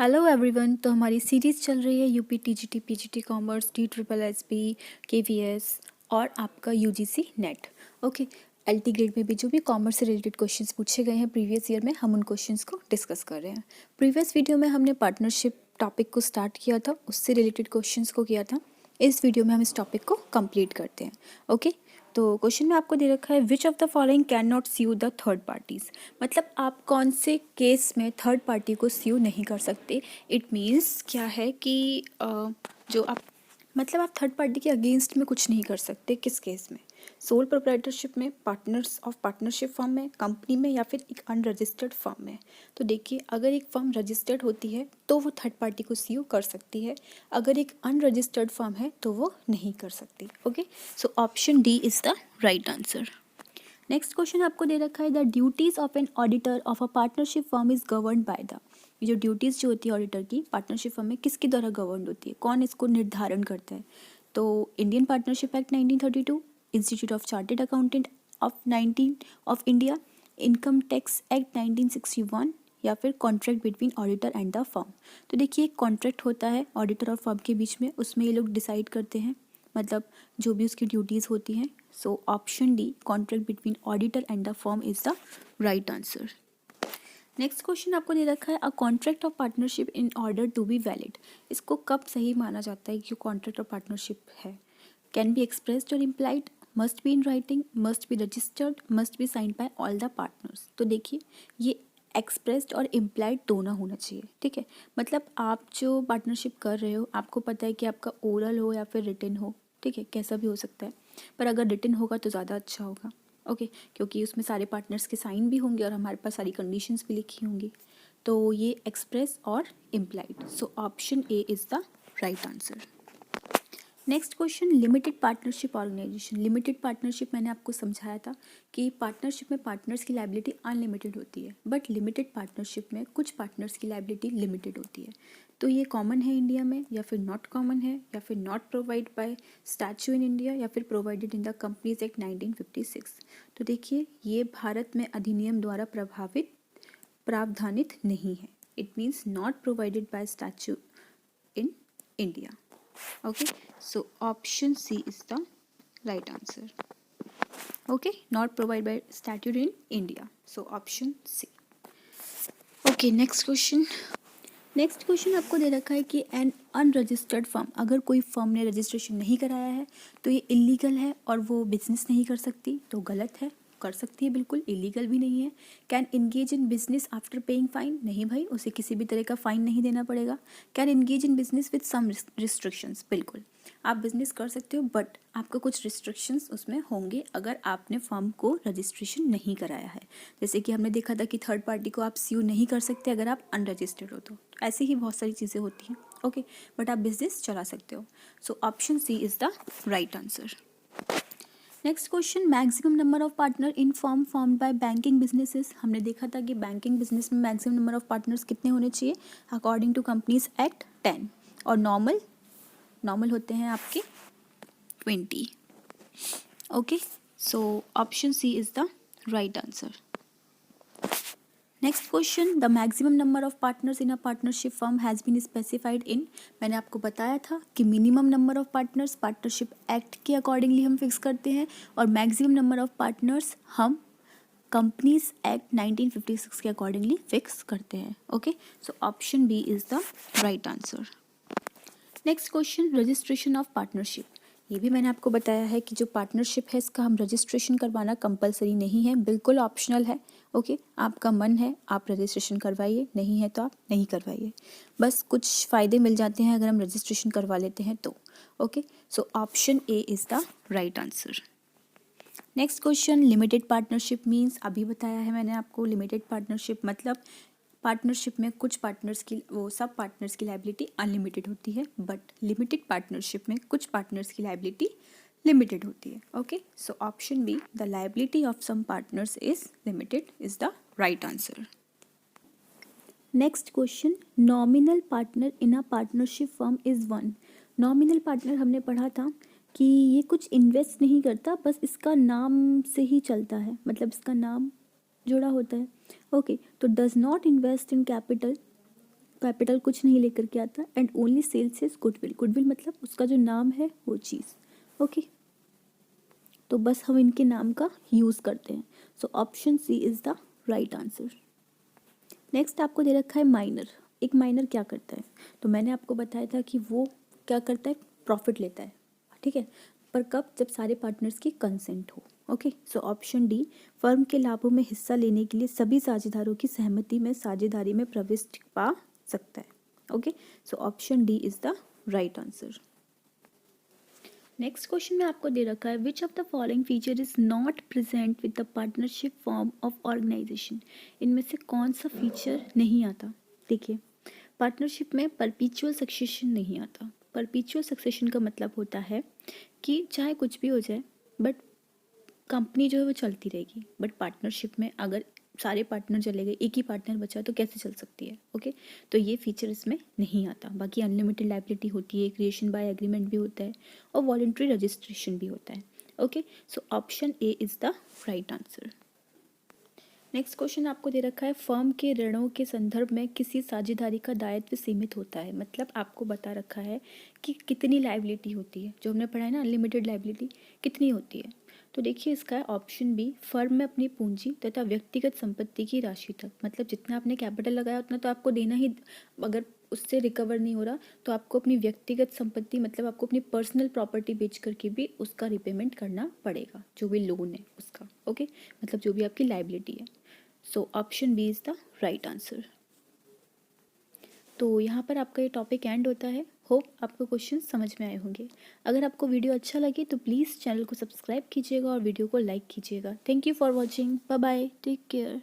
Hello everyone. तो हमारी series चल रही है UP TGT PGT commerce D triple SP KVS और आपका UGC net. Okay, LT grade में भी जो भी कॉमर्स से रिलेटेड क्वेश्चंस पूछे गए हैं प्रीवियस ईयर में, हम उन क्वेश्चंस को डिस्कस कर रहे हैं। प्रीवियस वीडियो में हमने पार्टनरशिप टॉपिक को स्टार्ट किया था, उससे रिलेटेड क्वेश्चंस को किया था। इस वीडियो में हम इस टॉपिक को कंप्लीट करते हैं। ओके, तो क्वेश्चन में आपको दे रखा है which of the following can not sue the third parties. मतलब आप कौन से केस में थर्ड पार्टी को स्यू नहीं कर सकते। इट मीन्स क्या है कि जो आप मतलब आप थर्ड पार्टी के अगेंस्ट में कुछ नहीं कर सकते। किस केस में? सोल प्रोप्राइटरशिप में, पार्टनर्स ऑफ पार्टनरशिप फर्म में, कंपनी में, या फिर एक अनरजिस्टर्ड फर्म में। तो देखिए, अगर एक फर्म रजिस्टर्ड होती है तो वो थर्ड पार्टी को स्यू कर सकती है, अगर एक अनरजिस्टर्ड फर्म है तो वो नहीं कर सकती। Okay, so option D is the right answer. Next question आपको दे रखा है the duties of an auditor of a partnership firm is govern by the. ये जो ड्यूटीज जो होती है ऑडिटर की पार्टनरशिप फर्म में, किसके द्वारा गवर्न होती है, कौन इसको निर्धारण करता है? तो Indian partnership act 1932, institute of chartered accountant of India, income tax act 1961, या फिर contract between auditor and the firm. तो देखिए, एक कॉन्ट्रैक्ट होता है ऑडिटर और फर्म के बीच में, उसमें ये लोग डिसाइड करते हैं मतलब जो भी उसकी ड्यूटीज़ होती हैं। So option D, contract between auditor and the firm is the right answer. Next question आपको दे रखा है a contract of partnership in order to be valid. इसको कब सही माना जाता है कि कॉन्ट्रैक्ट ऑफ पार्टनरशिप है? कैन बी एक्सप्रेस्ड और implied, must be in writing, must be registered, must be signed by all the partners. तो देखिए, ये एक्सप्रेस्ड और इम्प्लाइड दोनों होना चाहिए। ठीक है, मतलब आप जो पार्टनरशिप कर रहे हो, आपको पता है कि आपका ओरल हो या फिर रिटन हो। ठीक है, कैसा भी हो सकता है, पर अगर रिटन होगा तो ज़्यादा अच्छा होगा। ओके, क्योंकि उसमें सारे पार्टनर्स के साइन भी होंगे और हमारे पास सारी कंडीशंस भी लिखी होंगी। तो ये एक्सप्रेस और implied, so option A is the right answer. Next question, limited partnership organization. Limited partnership मैंने आपको समझाया था कि पार्टनरशिप में पार्टनर्स की लायबिलिटी अनलिमिटेड होती है, बट लिमिटेड पार्टनरशिप में कुछ पार्टनर्स की लायबिलिटी लिमिटेड होती है। तो ये कॉमन है इंडिया में, या फिर नॉट कॉमन है, या फिर not provide by statue in India, या फिर provided in the companies act 1956। तो देखिए, ये भारत में अधिनियम द्वारा प्रावधानित नहीं है। It means not provided by statue in India. Okay, so option C is the right answer. Okay, not provided by statute in India, so option C. Okay, next question. Next question आपको दे रखा है कि N unregistered firm, अगर कोई firm ने registration नहीं कराया है तो ये इलीगल है और वो बिजनेस नहीं कर सकती। तो गलत है, कर सकती है बिल्कुल, इलीगल भी नहीं है। Can engage in business after paying fine, नहीं भाई, उसे किसी भी तरह का फाइन नहीं देना पड़ेगा। Can engage in business with some restrictions, बिल्कुल आप बिजनेस कर सकते हो, बट आपका कुछ रिस्ट्रिक्शंस उसमें होंगे अगर आपने फर्म को रजिस्ट्रेशन नहीं कराया है। जैसे कि हमने देखा था कि थर्ड पार्टी को आप स्यू नहीं कर सकते अगर आप अनरजिस्टर्ड हो। तो ऐसे ही बहुत सारी चीज़ें होती हैं। ओके, बट आप बिजनेस चला सकते हो। So option C is the right answer. Next question, maximum number of partner in firm formed by banking businesses. हमने देखा था कि बैंकिंग बिजनेस में मैक्सिमम नंबर ऑफ पार्टनर्स कितने होने चाहिए अकॉर्डिंग टू कंपनीज एक्ट 10, और नॉर्मल होते हैं आपके 20। Okay, so option C is the right answer. Next question, the maximum number of partners in a partnership firm has been specified in. मैंने आपको बताया था कि minimum number of partners partnership act के अकॉर्डिंगली हम फिक्स करते हैं, और मैक्सिमम नंबर ऑफ पार्टनर्स हम कंपनीज एक्ट 1956 के अकॉर्डिंगली फिक्स करते हैं। Okay, so option B is the right answer. Next question, registration of partnership. ये भी मैंने आपको बताया है कि जो पार्टनरशिप है इसका हम रजिस्ट्रेशन करवाना कंपलसरी नहीं है, बिल्कुल ऑप्शनल है। ओके, आपका मन है आप रजिस्ट्रेशन करवाइए, नहीं है तो आप नहीं करवाइए, बस कुछ फ़ायदे मिल जाते हैं अगर हम रजिस्ट्रेशन करवा लेते हैं तो। Okay, so option A is the right answer. Next question, limited partnership means, अभी बताया है मैंने आपको, लिमिटेड पार्टनरशिप मतलब पार्टनरशिप में कुछ पार्टनर्स की, वो सब पार्टनर्स की लायबिलिटी अनलिमिटेड होती है, बट लिमिटेड पार्टनरशिप में कुछ पार्टनर्स की लायबिलिटी लिमिटेड होती है। Okay, so option B, the liability of some partners is limited is the right answer. Next question, nominal partner in a partnership firm is one. Nominal partner हमने पढ़ा था कि ये कुछ इन्वेस्ट नहीं करता, बस इसका नाम से ही चलता है, मतलब इसका नाम जुड़ा होता है। ओके, तो does not invest in capital, capital कुछ नहीं लेकर के आता, and only sells is goodwill. Goodwill मतलब उसका जो नाम है वो चीज़। ओके, तो बस हम इनके नाम का यूज़ करते हैं। So option C is the right answer. Next आपको दे रखा है माइनर। एक माइनर क्या करता है, तो मैंने आपको बताया था कि वो क्या करता है, प्रॉफिट लेता है, ठीक है, पर कब, जब सारे पार्टनर्स की कंसेंट हो। Okay, so option D, firm के लाभों में हिस्सा लेने के लिए सभी साझेदारों की सहमति में साझेदारी में प्रवेश पा सकता है। Okay, so option D is the right answer. Next question में आपको दे रखा है which of the following feature is not present with the partnership form of organization. इनमें से कौन सा फीचर नहीं आता। देखिए, पार्टनरशिप में परपीचुअल सक्सेशन नहीं आता। परपीचुअल सक्सेशन का मतलब होता है कि चाहे कुछ भी हो जाए बट कंपनी जो है वो चलती रहेगी। बट पार्टनरशिप में अगर सारे पार्टनर चले गए, एक ही पार्टनर बचा तो कैसे चल सकती है। ओके, तो ये फीचर इसमें नहीं आता। बाकी अनलिमिटेड लायबिलिटी होती है, क्रिएशन बाय एग्रीमेंट भी होता है और वॉलंटरी रजिस्ट्रेशन भी होता है। Okay, so option A is the right answer. Next question आपको दे रखा है फर्म के ऋणों के संदर्भ में किसी साझेदारी का दायित्व सीमित होता है। मतलब आपको बता रखा है कि कितनी लायबिलिटी होती है, जो हमने पढ़ा है ना अनलिमिटेड लायबिलिटी कितनी होती है। तो देखिए इसका है ऑप्शन बी, फर्म में अपनी पूंजी तथा व्यक्तिगत संपत्ति की राशि तक। मतलब जितना आपने कैपिटल लगाया उतना तो आपको देना ही, अगर उससे रिकवर नहीं हो रहा तो आपको अपनी व्यक्तिगत संपत्ति मतलब आपको अपनी पर्सनल प्रॉपर्टी बेच करके भी उसका रिपेमेंट करना पड़ेगा, जो भी लोन है उसका। ओके, मतलब जो भी आपकी लायबिलिटी है। So option B is the right answer. तो यहाँ पर आपका ये टॉपिक एंड होता है। होप आपको क्वेश्चन समझ में आए होंगे। अगर आपको वीडियो अच्छा लगे तो प्लीज़ चैनल को सब्सक्राइब कीजिएगा और वीडियो को लाइक कीजिएगा। Thank you for watching. Bye bye, take care.